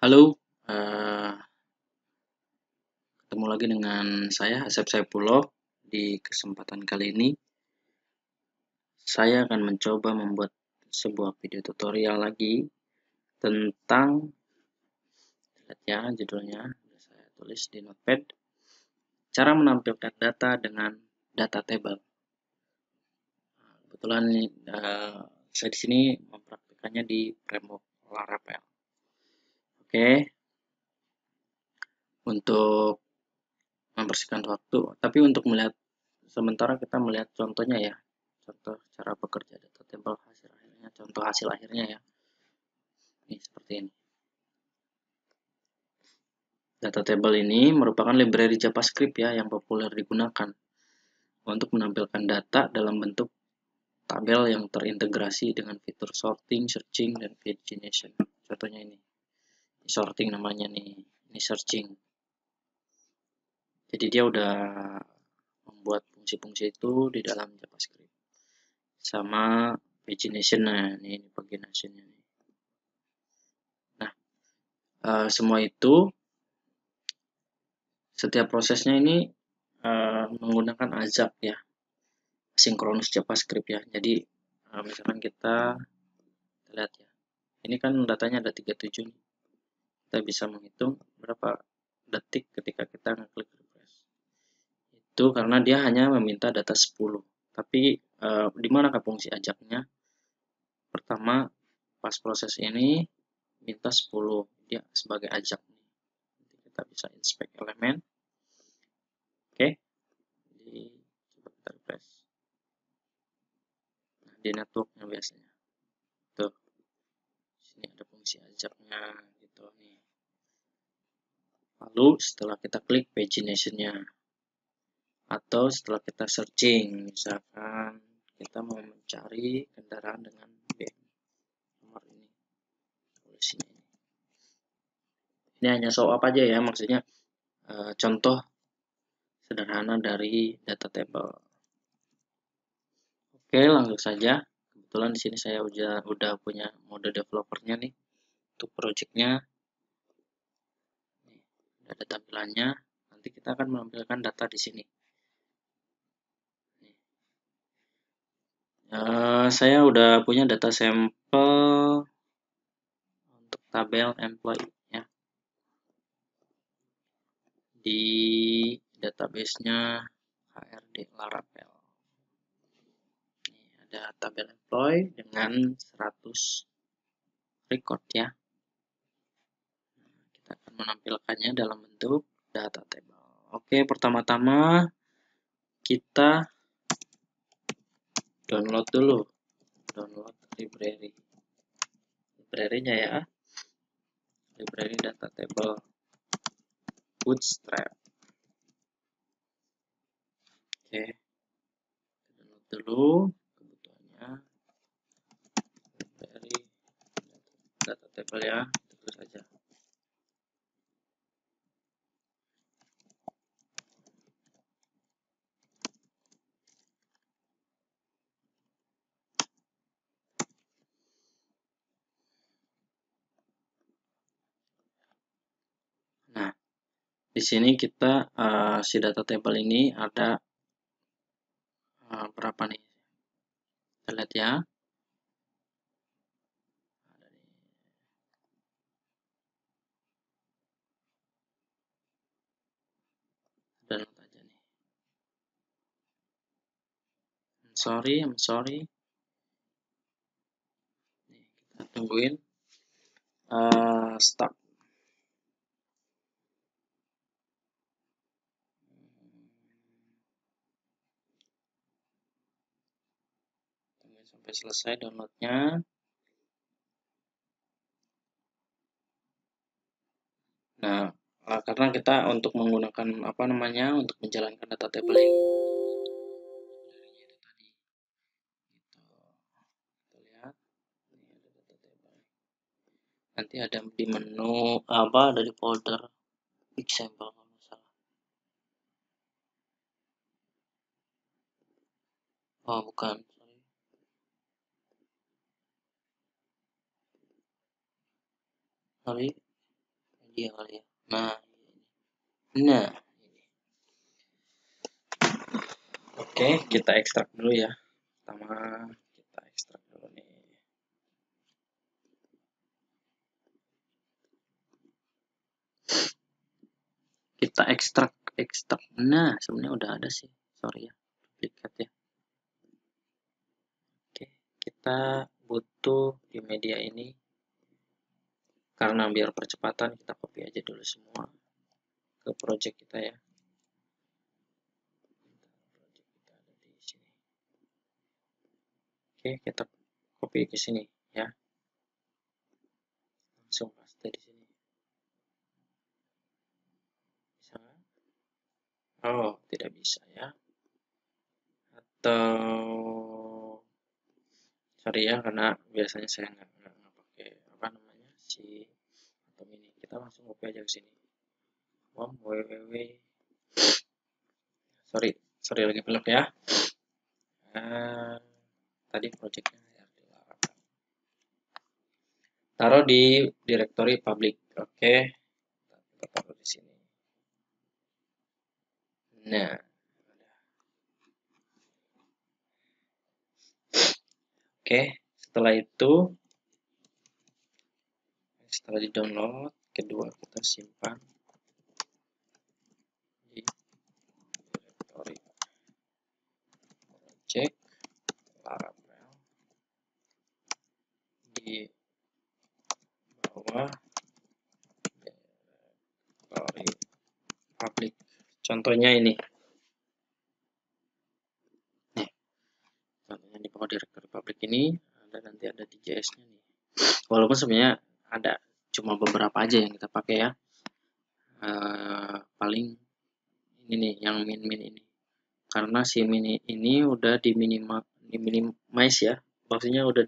Halo, ketemu lagi dengan saya Asep Saipullah. Di kesempatan kali ini, saya akan mencoba membuat sebuah video tutorial lagi tentang, lihat ya judulnya, sudah saya tulis di notepad, cara menampilkan data dengan data table. Kebetulan saya di sini mempraktikannya di framework Laravel. Oke, untuk membersihkan waktu, tapi untuk melihat sementara kita melihat contohnya ya, contoh cara bekerja data table hasil akhirnya, contoh hasil akhirnya ya, ini seperti ini. Data table ini merupakan library JavaScript ya yang populer digunakan untuk menampilkan data dalam bentuk tabel yang terintegrasi dengan fitur sorting, searching, dan pagination. Contohnya ini sorting namanya nih, ini searching. Jadi dia udah membuat fungsi-fungsi itu di dalam JavaScript. Sama pagination, nah ini pagination-nya nih. Nah, semua itu setiap prosesnya ini menggunakan AJAX ya, sinkronus JavaScript ya. Jadi misalkan kita lihat ya, ini kan datanya ada 37 nih. Kita bisa menghitung berapa detik ketika kita ngeklik refresh. Itu karena dia hanya meminta data 10. Tapi di manakah fungsi AJAX-nya? Pertama, pas proses ini minta 10, dia sebagai AJAX. Nanti kita bisa inspect elemen. Oke. Coba kita refresh. Nah, di networknya biasanya. Tuh. Sini ada fungsi ajaknya gitu nih. Lalu setelah kita klik pagination-nya atau setelah kita searching, misalkan kita mau mencari kendaraan dengan BM nomor ini, tulisnya ini. Ini hanya show up aja ya, maksudnya contoh sederhana dari data table. Oke, langsung saja. Kebetulan di sini saya udah punya mode developernya nih untuk projectnya. Ada tampilannya. Nanti kita akan menampilkan data di sini. Saya udah punya data sampel untuk tabel employee ya. Di database-nya HRD Laravel. Ini ada tabel employee dengan 100 record ya. Kita akan menampilkannya dalam bentuk data table. Oke, pertama-tama kita download dulu. Download library-nya ya. Library data table Bootstrap. Oke, download dulu kebutuhannya. Library data table ya, itu saja. Nah, di sini kita si data table ini ada berapa nih? Kita lihat ya. Download aja nih. I'm sorry. Nih, kita tungguin start. Tungguin sampai selesai downloadnya. Nah, karena kita untuk menggunakan untuk menjalankan data table ini itu tadi, gitu. Kita lihat, ini ada data table. Nanti ada di menu ada di folder example kalau nggak salah. Oh bukan, sorry. Iya kali ya. Nah, oke, kita ekstrak dulu ya. Pertama kita ekstrak dulu nih. Kita ekstrak. Nah, sebenarnya udah ada sih. Sorry ya, duplikat ya. Oke, kita butuh di media ini. Karena biar percepatan, kita copy aja dulu semua ke project kita ya. Project kita ada di sini. Oke, kita copy ke sini ya. Langsung paste di sini. Bisa nggak? Oh, tidak bisa ya. Atau sorry ya, karena biasanya saya nggak pakai apa namanya si atom ini. Kita langsung copy aja ke sini. www. Sorry lagi belok ya. Tadi projectnya taruh di directory public. Oke, kita taruh di sini. Nah, oke, setelah itu setelah di download, kedua kita simpan di directory project Laravel di bawah directory public. Contohnya ini. Nih, contohnya di bawah directory public ini nanti ada di JS-nya nih. Walaupun sebenarnya ada cuma beberapa aja yang kita pakai ya. Paling ini nih yang min ini. Karena si min ini udah minimize ya. Maksudnya udah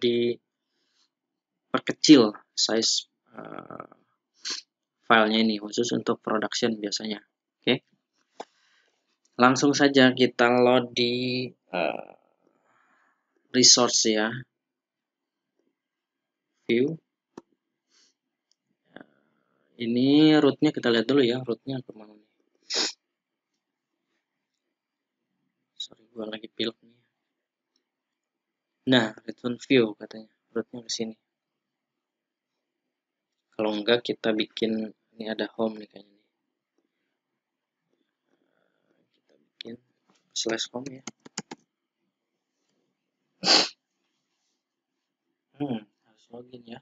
diperkecil size filenya ini khusus untuk production biasanya. Oke. Langsung saja kita load di resource ya. View. Ini rootnya kita lihat dulu ya, rootnya kemana nih. Sorry, gua lagi pilek nih. Nah, return view katanya, rootnya ke sini. Kalau enggak kita bikin, ini ada home nih kayaknya. Kita bikin /home ya. Harus login ya.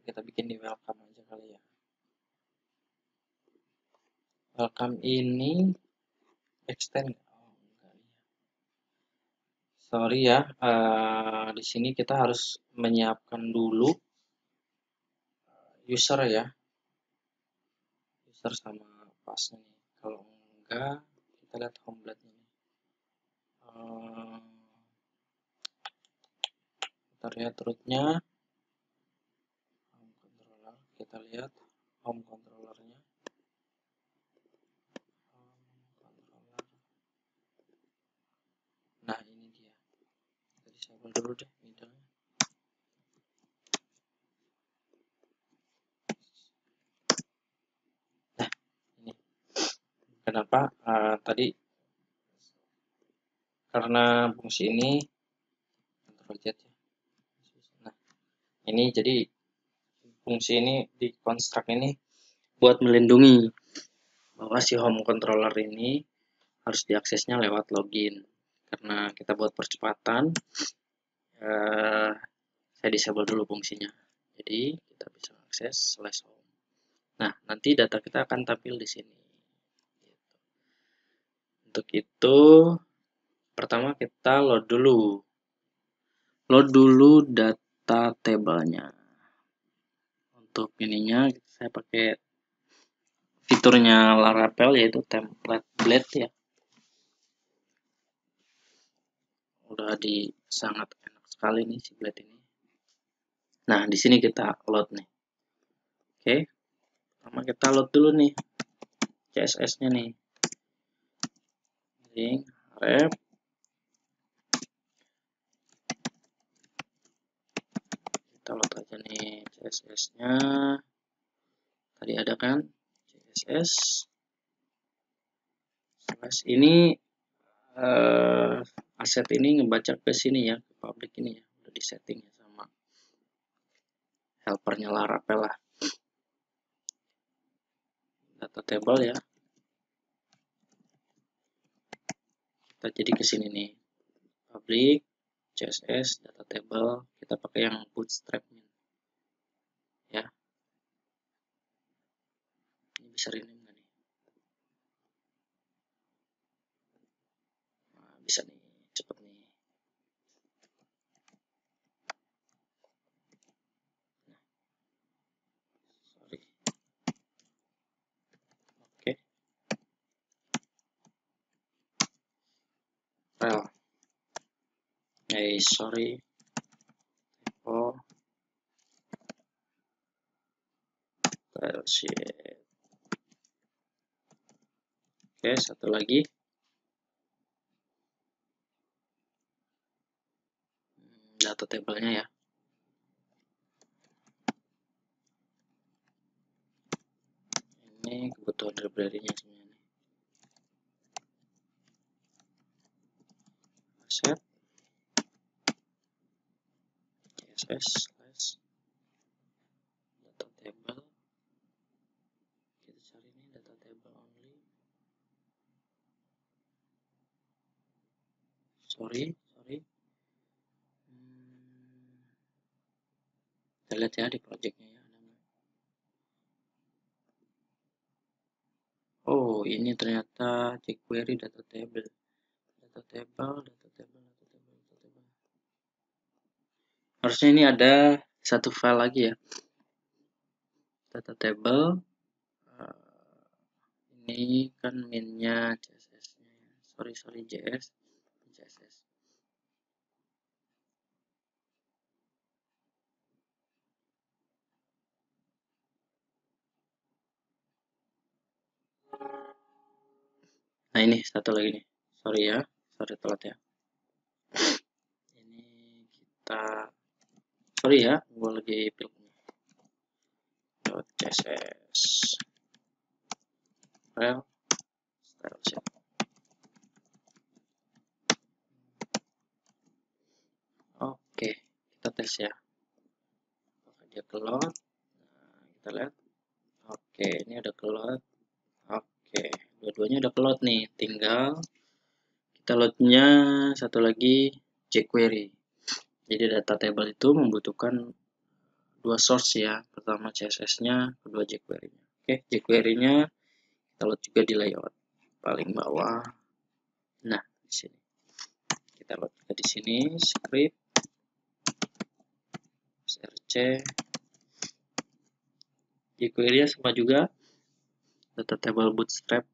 Kita bikin di welcome aja kali ya. Welcome ini extend. Oh, enggak ya. Sorry ya, di sini kita harus menyiapkan dulu user ya. User sama pasnya nih. Kalau enggak, kita lihat home blade-nya nih. Kita lihat root-nya. Home controller. Kita lihat home controllernya. Nah, ini dia. Kita disable dulu deh middle-nya. Nah, ini. Kenapa? Tadi karena fungsi ini Ctrl Z ya. Nah, ini jadi fungsi ini di construct ini buat melindungi bahwa si home controller ini harus diaksesnya lewat login. Karena kita buat percepatan, saya disable dulu fungsinya. Jadi kita bisa akses /home. Nah, nanti data kita akan tampil di sini. Untuk itu, pertama kita load dulu data table-nya. Untuk ininya saya pakai fiturnya Laravel yaitu template blade ya. Udah sangat enak sekali nih si blade ini. Nah, di sini kita load nih. Oke. Pertama kita load dulu nih CSS-nya nih. Link ref kita load aja nih CSS-nya. Tadi ada kan CSS slash ini aset ini ngebaca ke sini ya, ke public ini ya, udah di setting ya sama helpernya Laravel lah. Data table ya, kita jadi ke sini nih, public CSS data table, kita pakai yang bootstrap ya. Ini bisa rename nggak nih? Nah, bisa nih, cepet nih. Sorry. Oke. File. Sorry. Oh. File sheet. Oke, satu lagi. Data table-nya ya. Ini kebutuhan library-nya sebenarnya. Set CSS slash data table. Kita cari ini data table only. Sorry. Kita lihat ya di projectnya ya. Oh, ini ternyata jQuery data table. Harusnya ini ada satu file lagi ya. Data table. Ini kan main-nya CSS-nya. Sorry JS. CSS. Nah, ini satu lagi nih. Sorry telat ya. Ini kita sorry ya, gue lagi pilih .css file style sheet. Oke, kita tes ya. Apakah dia keload? Nah, kita lihat. Oke, ini ada keload. Oke, dua-duanya udah keload nih. Tinggal kita loadnya satu lagi jQuery. Jadi data table itu membutuhkan dua source ya. Pertama CSS-nya, kedua jQuery-nya. Oke, jQuery-nya kita load juga di layout paling bawah. Nah, di sini. Kita load juga di sini script src jQuery sama juga data table bootstrap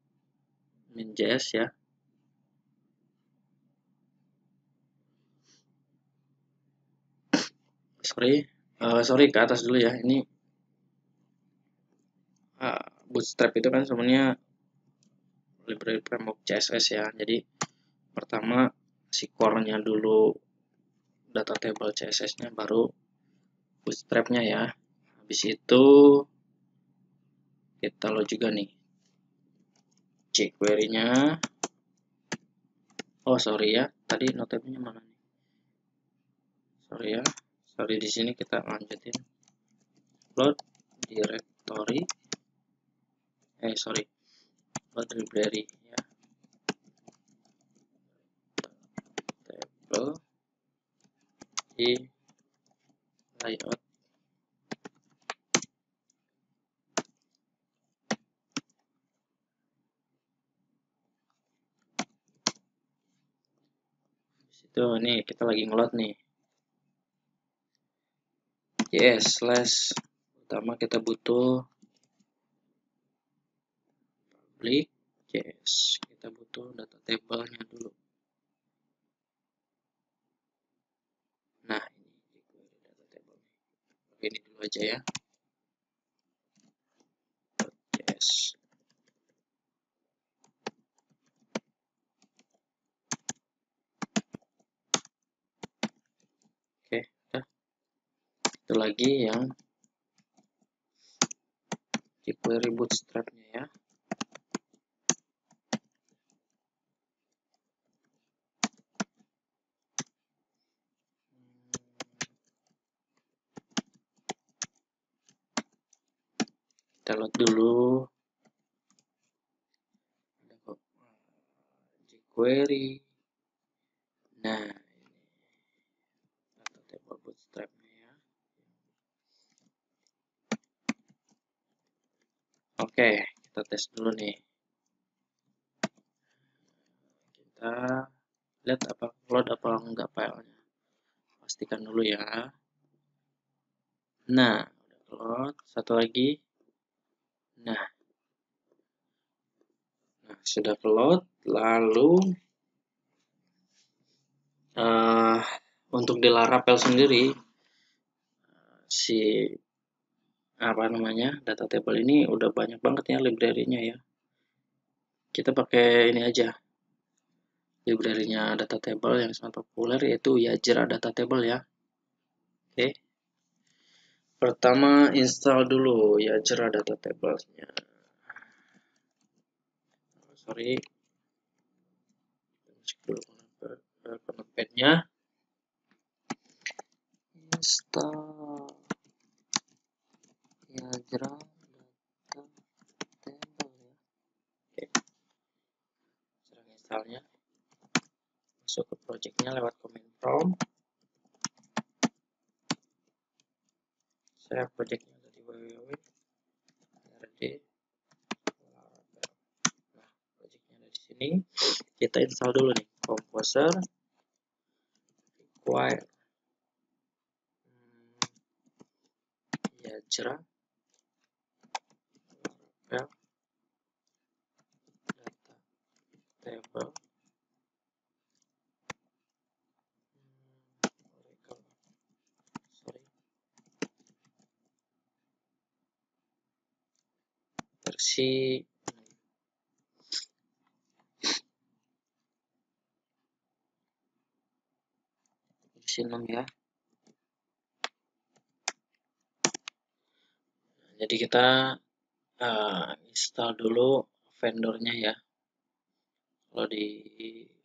min.js ya. Sorry ke atas dulu ya. Ini bootstrap itu kan sebenarnya library framework CSS ya. Jadi pertama si core-nya dulu data table CSS-nya, baru bootstrap-nya ya. Habis itu kita load juga nih jQuery-nya. Oh sorry ya, tadi notabnya mana nih? Sorry di sini kita lanjutin load directory. Load library ya. Table di layout. Itu nih kita lagi ngeload nih. Yes, slash pertama kita butuh public yes, kita butuh data table-nya dulu. Nah, ini data table. Ini dulu aja ya. Yes. Oke, udah. Itu lagi yang jQuery Bootstrap-nya ya. Kita load dulu. Ada kok jQuery. Nah, ini data table Bootstrap-nya ya. Oke, kita tes dulu nih. Kita lihat apa load apa enggak filenya. Pastikan dulu ya. Nah, udah load. Satu lagi. Nah, sudah load. Lalu untuk di Laravel sendiri si apa namanya data table ini udah banyak banget ya library-nya ya. Kita pakai ini aja. Library-nya data table yang sangat populer yaitu Yajra data table ya. Oke. Pertama install dulu Yajra data table-nya. Sorry. Masuk dulu ke notepad-nya. Install Yajra data table ya. Oke. Sekarang installnya. Masuk ke project-nya lewat command prompt. Saya project-nya ada di www.rd. Nah, project-nya ada di sini. Kita install dulu nih Composer require Yajra Laravel data table Oracle sorry versi 6 ya. Jadi kita install dulu vendornya ya. Kalau di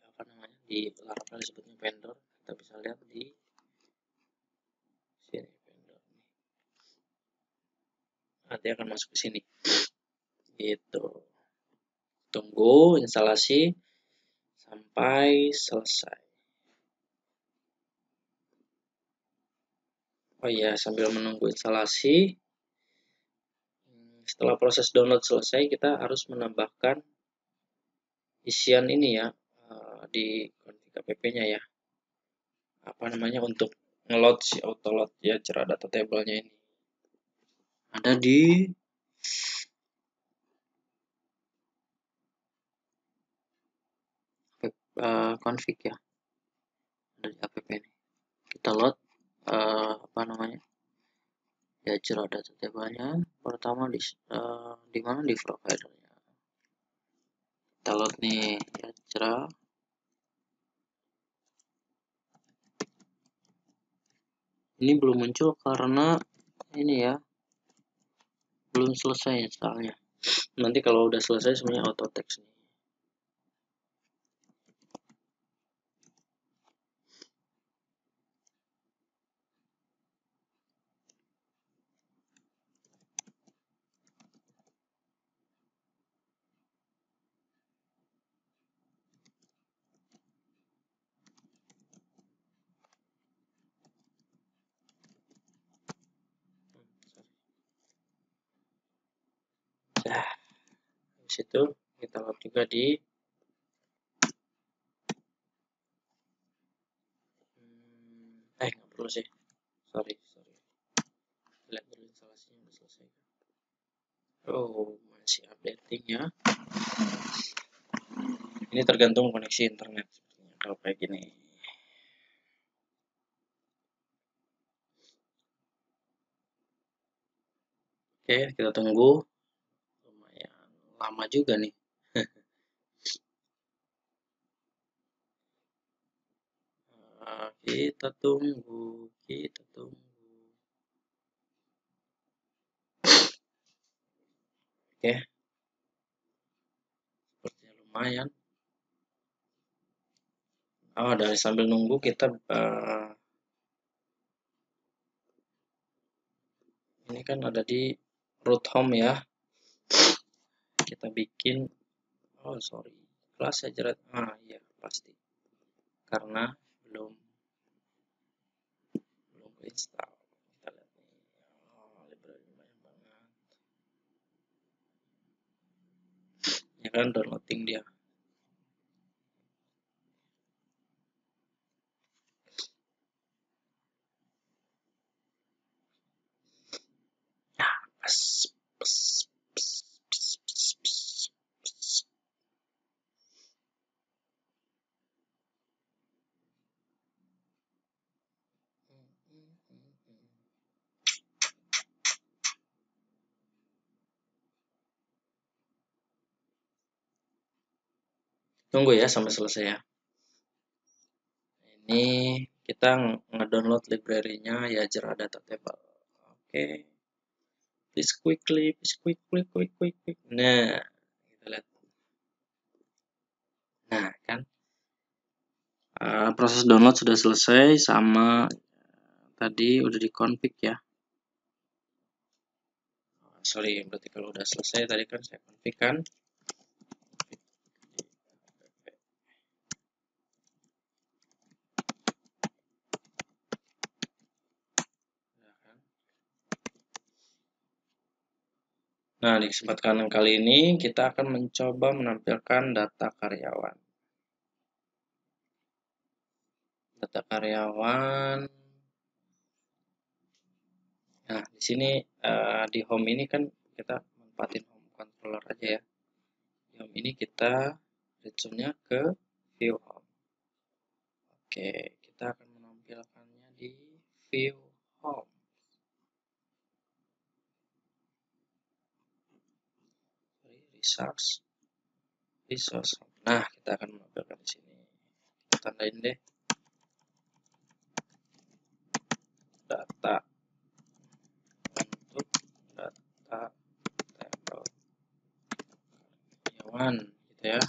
apa namanya di Laravel disebutnya vendor, kita bisa lihat di sini vendor nih. Nanti akan masuk ke sini. Gitu. Tunggu instalasi sampai selesai. Oh iya, sambil menunggu instalasi, setelah proses download selesai, kita harus menambahkan isian ini ya di config app-nya ya. Apa namanya untuk ngeload si autoload ya Yajra data table-nya ini. Ada di config ya. Ada di app ini. Kita load apa namanya? Yajra data table-nya pertama di mana di provider-nya. Kita load nih Yajra. Ini belum muncul karena ini ya belum selesai installnya. Nanti kalau udah selesai semuanya auto text nih. Nah, habis itu kita load juga di nggak perlu sih, sorry lihat dulu instalasinya udah selesai. Oh, masih updating ya. Ini tergantung koneksi internet sepertinya kalau kayak gini. Oke, kita tunggu. Lumayan lama juga nih. Kita tunggu. lumayan. Oh, dari sambil nunggu kita ini kan ada di root home ya. Kita bikin, oh sorry, kelas ya jerat. Iya pasti, karena belum install. Kita lihat nih, library banyak banget. Ya kan, downloading dia. Tunggu ya sampai selesai ya. Ini kita ngedownload library-nya ya, Jira Data Table. Oke. Please quickly. Nah, kita lihat. Nah, kan proses download sudah selesai, sama tadi udah dikonfig ya. Sorry, berarti kalau udah selesai tadi kan saya config kan. Nah, di kesempatan kali ini kita akan mencoba menampilkan data karyawan. Data karyawan. Nah, di sini di home ini kan kita manfaatin home controller aja ya. Di home ini kita return-nya ke view home. Oke, kita akan menampilkannya di view home. Resource. Nah, kita akan menampilkan di sini. Kita tandain deh. Data untuk data table karyawan gitu ya.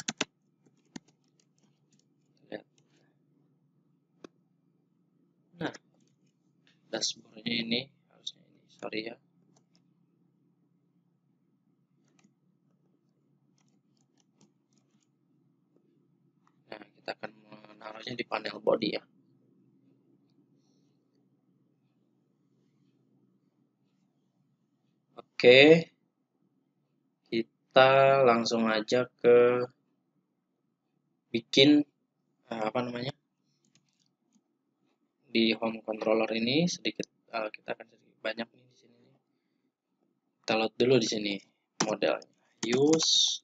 Lihat. Nah, dashboardnya ini harusnya ini, sorry ya. Nah, kita akan menaruhnya di panel body ya. Oke, kita langsung aja ke bikin apa namanya, di home controller ini sedikit kita akan sedikit banyak nih di sini. Kita load dulu di sini modelnya. Use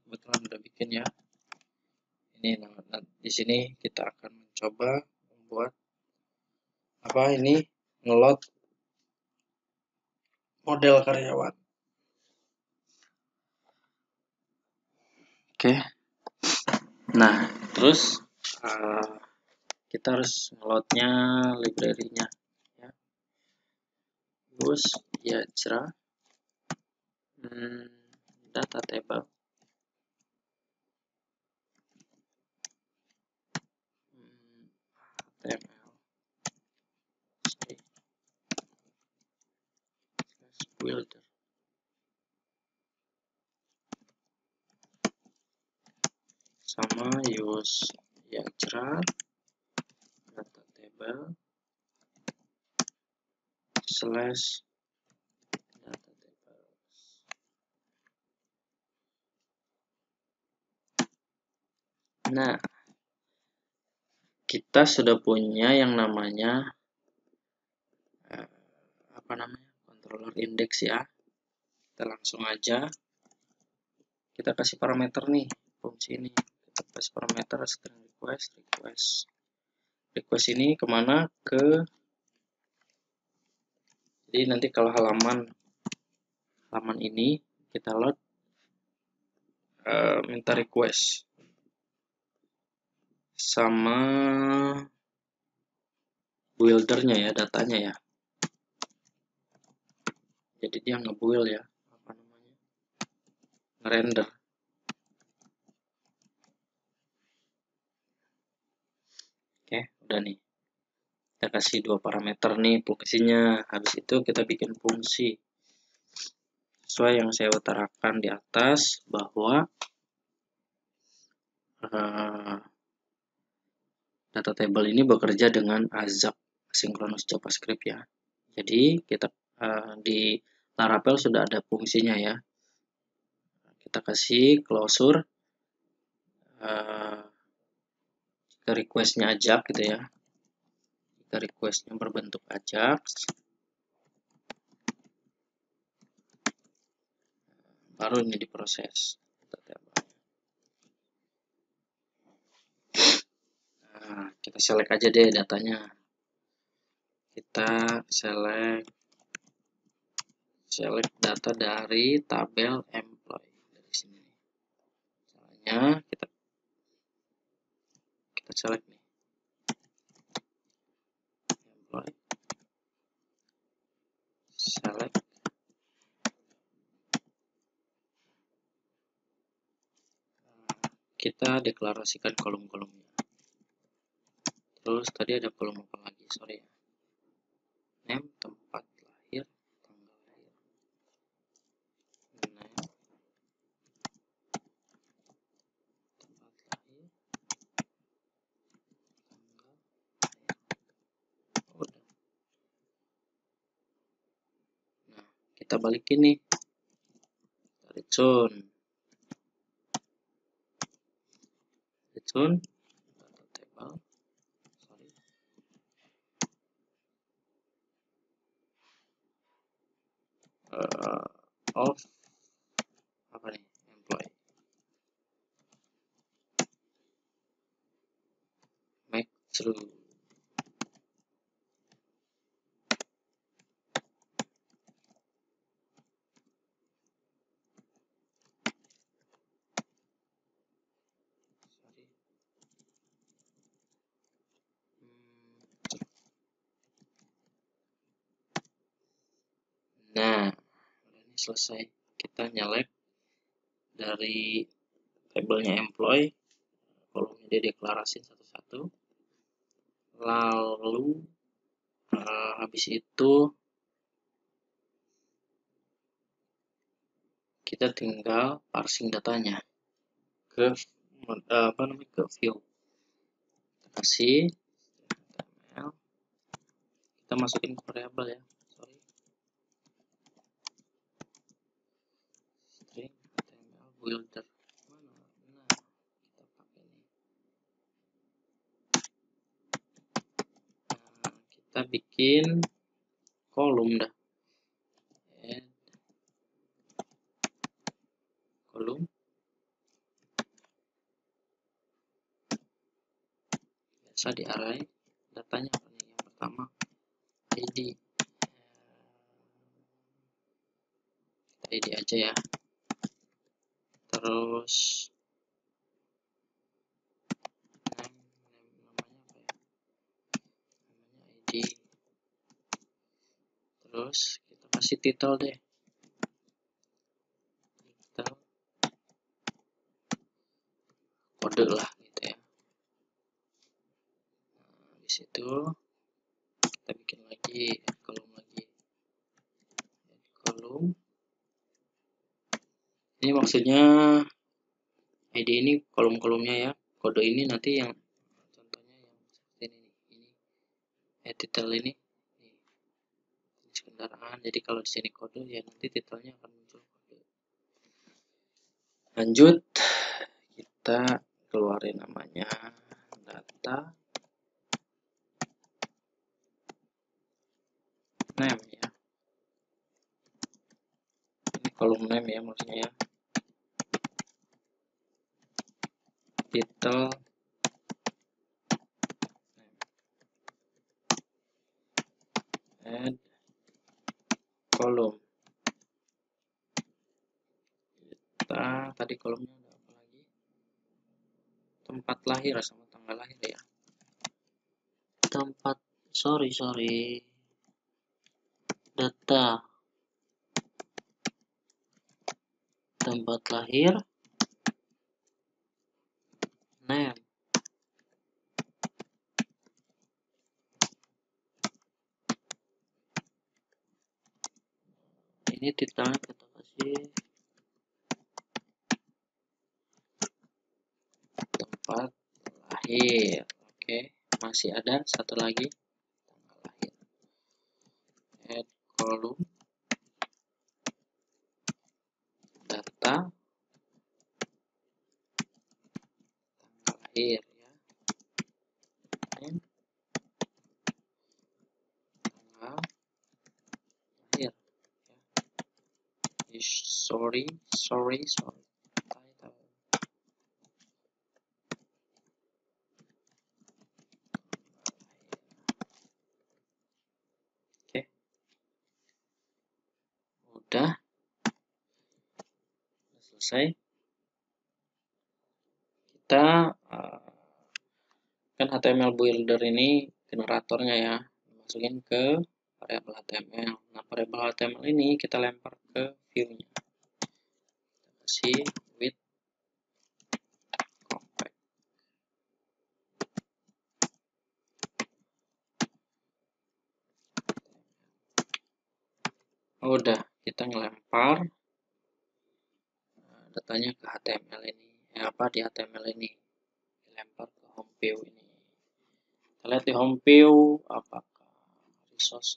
kebetulan udah bikin ya. Ini di sini kita akan mencoba membuat apa ini, ngeload model karyawan. Oke. Nah, terus kita harus ngeloadnya library-nya ya. Use ya Jira data table HTML builder sama use ya Jira data table slash data table. Nah, kita sudah punya yang namanya apa namanya, controller index ya. Kita langsung aja kita kasih parameter nih fungsi ini. Kita kasih parameter string request ini kemana, ke, jadi nanti kalau halaman ini kita load minta request sama buildernya ya, datanya ya. Jadi dia nge-build ya, apa namanya, ngerender. Oke, udah nih. Kita kasih 2 parameter nih fungsinya. Habis itu kita bikin fungsi sesuai yang saya utarakan di atas, bahwa data table ini bekerja dengan ASAP, asynchronous JavaScript ya. Jadi kita di Laravel sudah ada fungsinya ya. Kita kasih closure jika requestnya AJAX gitu ya. Jika requestnya berbentuk AJAX, baru ini diproses. Nah, kita select aja deh datanya. Kita select data dari tabel employee dari sini. Caranya kita select nih employee, select, kita deklarasikan kolom-kolomnya. Terus tadi ada kolom apa lagi? Sorry ya. Name, tempat lahir, tanggal lahir. Name, tempat lahir, tanggal lahir. Udah. Nah, kita balikin nih. Return data table. Of apa nih, employee, make true. Nah, ini selesai. Kita nyelek dari tabelnya employee, kolomnya dia deklarasi satu-satu. Lalu habis itu kita tinggal parsing datanya ke ke view. Kita kasih HTML, kita masukin ke variabel ya. Sorry. String HTML builder. Nah, kita pakai ini. Nah, kita bikin kolom dah. Add kolom. Biasa di array datanya apa nih? Yang pertama ID. ID aja ya. Terus namanya apa ya? Namanya ID. Terus kita kasih title deh. Title kode lah gitu ya. Nah, habis itu kita bikin lagi kolom lagi. Kolom. Ini maksudnya ID ini kolom-kolomnya ya. Kode ini nanti yang contohnya yang seperti ini. Title ini jenis kendaraan. Jadi kalau di sini kode ya nanti titelnya akan muncul kode. Lanjut, kita keluarin namanya data name ya. Ini kolom name ya maksudnya ya. Title add kolom. Kita tadi kolomnya ada apa lagi? Tempat lahir sama tanggal lahir ya. Data tempat lahir, name. Ini titelnya kita kasih tempat lahir. Oke, masih ada satu lagi tanggal lahir. Add column data tanggal lahir ya. And tanggal lahir ya. Sorry. Title. Oke. Udah selesai. Kita kan HTML builder ini generatornya ya, masukin ke variabel HTML. Nah, variabel HTML ini kita lempar ke view-nya. Kita kasih with compact. Udah, kita ngelempar datanya ke HTML ini. Di HTML ini. Dilempar ke home view ini. Kita lihat di home view apakah resource.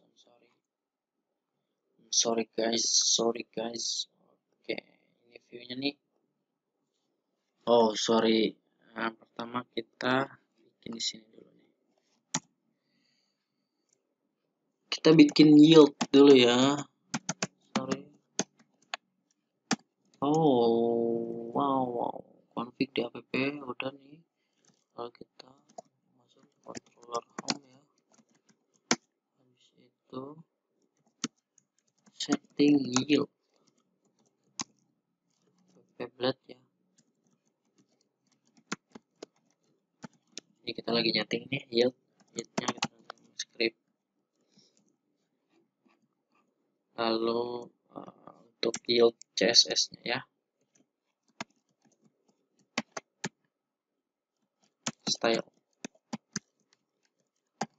Sorry guys. Oke, ini view-nya nih. Oh, sorry. Nah, pertama kita bikin di sini dulu nih. Kita bikin yield dulu ya. Sorry. Oh, wow. Config di app udah nih. Kalau kita masuk controller home ya. Habis itu setting yield. Applet ya. Ini kita lagi nyeting nih yieldnya kita script. Lalu untuk yield CSS-nya ya. Style.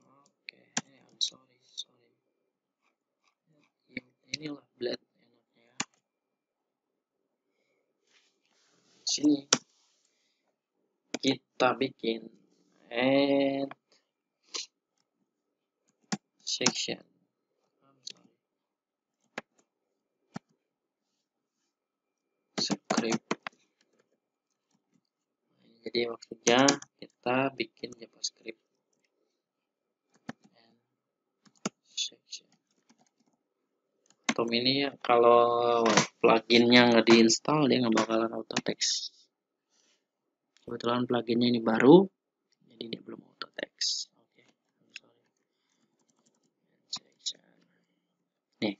Oke, sorry. Inilah blend enaknya. Sini kita bikin add section. Script. Jadi maksudnya kita bikin JavaScript and section. Atom ini kalau pluginnya nggak diinstal dia nggak bakalan auto text. Kebetulan pluginnya ini baru, jadi dia belum auto text. Oke, nih,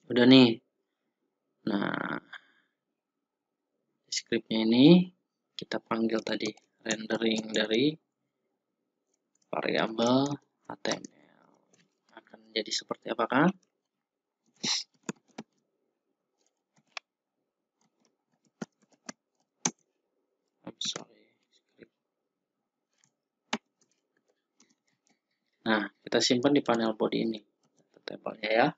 udah nih. Nah, scriptnya ini kita panggil tadi rendering dari variabel HTML. Akan jadi seperti apa kan? Nah, kita simpan di panel body ini tabelnya ya.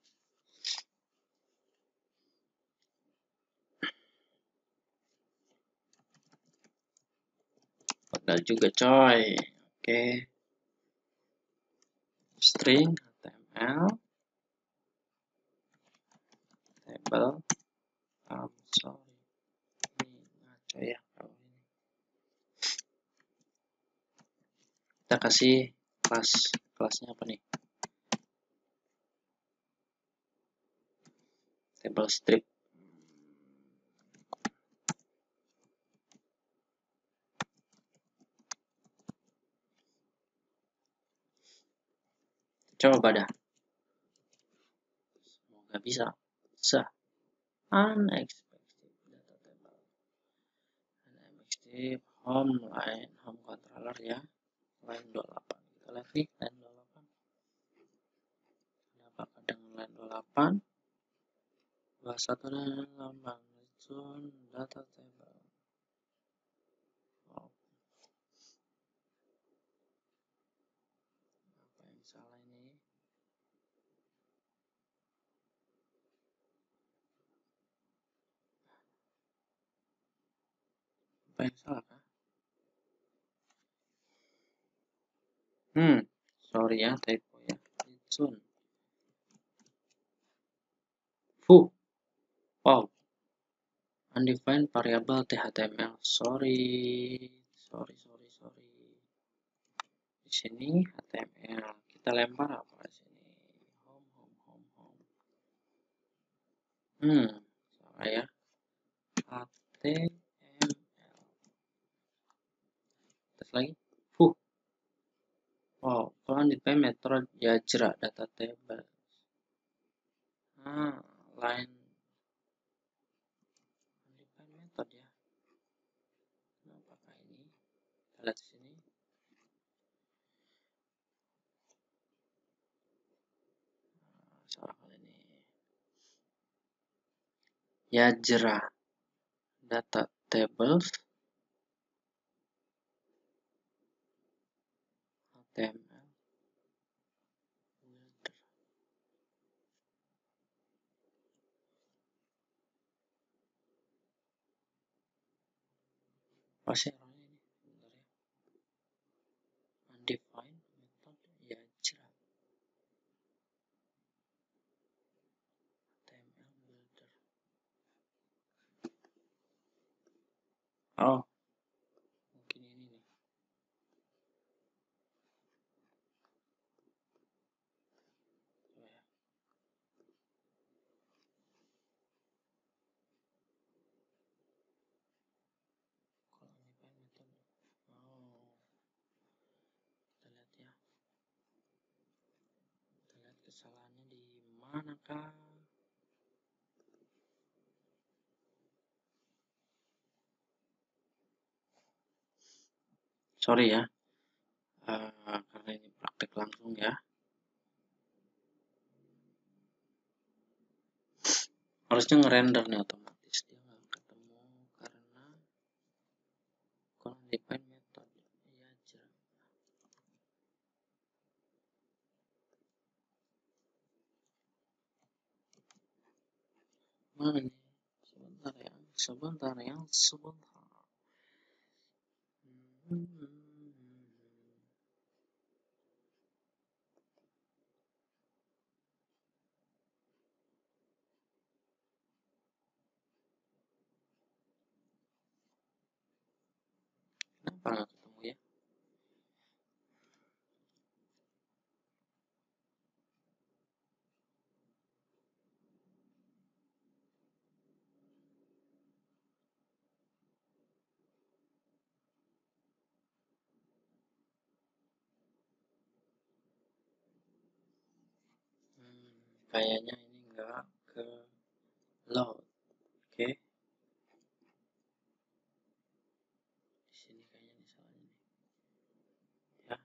Padahal juga coy. Oke. String HTML table sorry. Ini ngaco ya kalau ini. Kita kasih kelasnya apa nih? Table strip. Coba dah. Semoga bisa. Unexpected data table. Unexpected home controller ya. Line 28. Kita lihat nih line 28. Apakah dengan line 8 21 Zone data table. Oh, apa yang salah ini? Apa yang salah kah? Sorry ya, typo ya. Zone. Wow. Undefined variable html. Sorry. Di sini html. Kita lempar apa di sini? Home. Salah ya. html. Terus lagi. Wow, kalau undefined method Yajra data table. Line undefined method ya. Apakah ini? Kita lihat di sini. Salah kali ini. Yajra data tables HTML builder. Pasti errornya ini. Bentar ya. Undefined method Yajra HTML builder. Oh, mungkin ini nih. Kalau undefined method. Oh, kita lihat ya. Kita lihat kesalahannya di manakah? Sorry ya, karena ini praktek langsung ya. Harusnya ngerender nih otomatis, dia nggak ketemu karena kalau undefined method Yajra. Mana nih? Sebentar ya. Kenapa nggak ketemu ya? Kayaknya ini nggak ke load. Oke. Di sini kayaknya nih salahnya nih. Ya.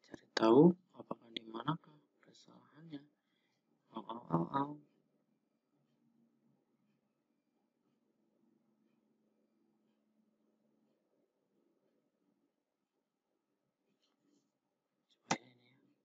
Cari tahu apakah di mana kesalahannya. Au. Supaya ini ya.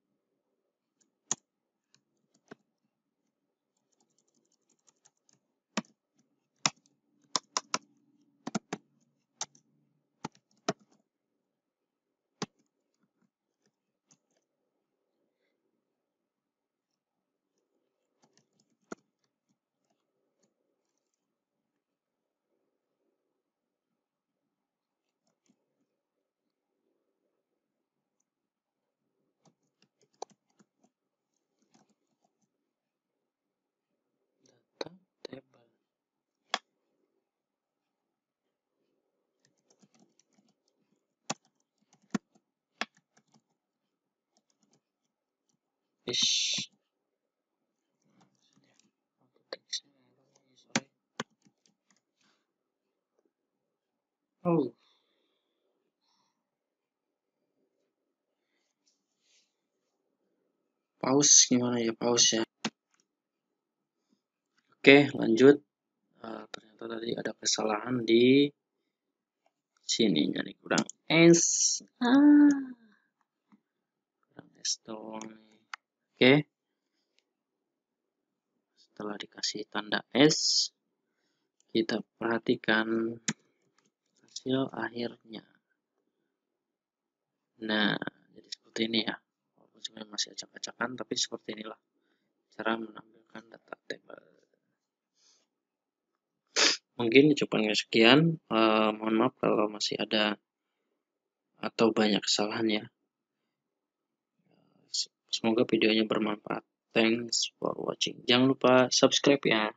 Ish. Oh, pause gimana ya, pause ya. Oke, lanjut. Ternyata tadi ada kesalahan di sini, jadi kurang S. Kurang S dong. Oke, setelah dikasih tanda S, kita perhatikan hasil akhirnya. Nah, jadi seperti ini ya. Walaupun sebenarnya masih acak-acakan, tapi seperti inilah cara menampilkan data table. Mungkin cukupnya sekian. Mohon maaf kalau masih ada atau banyak kesalahan ya. Semoga videonya bermanfaat. Thanks for watching. Jangan lupa subscribe ya.